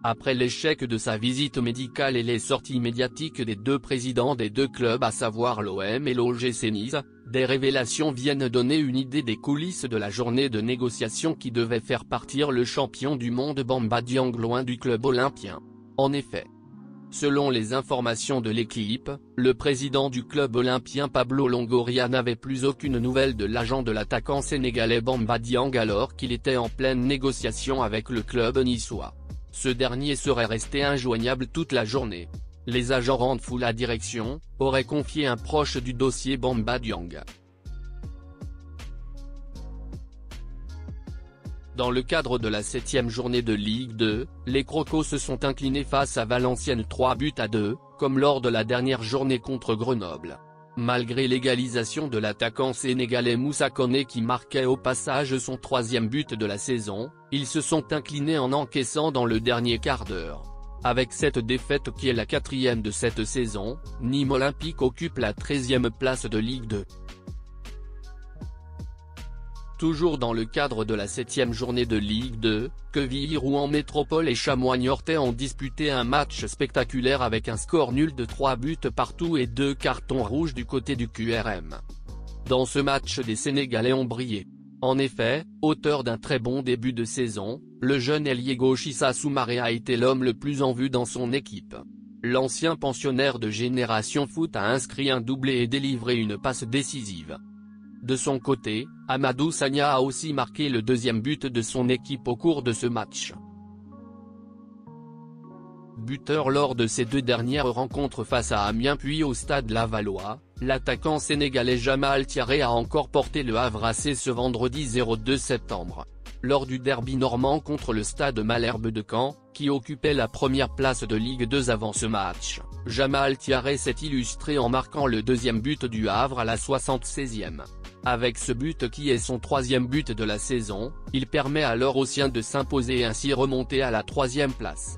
Après l'échec de sa visite médicale et les sorties médiatiques des deux présidents des deux clubs à savoir l'OM et l'OGC Nice, des révélations viennent donner une idée des coulisses de la journée de négociation qui devait faire partir le champion du monde Bamba Dieng loin du club olympien. En effet, selon les informations de l'équipe, le président du club olympien Pablo Longoria n'avait plus aucune nouvelle de l'agent de l'attaquant sénégalais Bamba Dieng alors qu'il était en pleine négociation avec le club niçois. Ce dernier serait resté injoignable toute la journée. Les agents rendent fou la direction, aurait confié un proche du dossier Bamba Dieng. Dans le cadre de la 7e journée de Ligue 2, les Crocos se sont inclinés face à Valenciennes 3-2, comme lors de la dernière journée contre Grenoble. Malgré l'égalisation de l'attaquant sénégalais Moussa Koné qui marquait au passage son 3e but de la saison, ils se sont inclinés en encaissant dans le dernier quart d'heure. Avec cette défaite qui est la 4e de cette saison, Nîmes Olympique occupe la 13e place de Ligue 2. Toujours dans le cadre de la 7e journée de Ligue 2, Quevilly-Rouen Métropole et Chamois-Niortais ont disputé un match spectaculaire avec un score nul de 3 buts partout et 2 cartons rouges du côté du QRM. Dans ce match des Sénégalais ont brillé. En effet, auteur d'un très bon début de saison, le jeune ailier gauche Issa Soumaré a été l'homme le plus en vue dans son équipe. L'ancien pensionnaire de Génération Foot a inscrit un doublé et délivré une passe décisive. De son côté, Amadou Sagna a aussi marqué le 2e but de son équipe au cours de ce match. Buteur lors de ces deux dernières rencontres face à Amiens puis au Stade Lavallois, l'attaquant sénégalais Jamal Thiaré a encore porté le Havre AC ce vendredi 02 septembre. Lors du derby normand contre le Stade Malherbe de Caen, qui occupait la première place de Ligue 2 avant ce match, Jamal Thiaré s'est illustré en marquant le 2e but du Havre à la 76e. Avec ce but qui est son 3e but de la saison, il permet alors aux siens de s'imposer et ainsi remonter à la 3e place.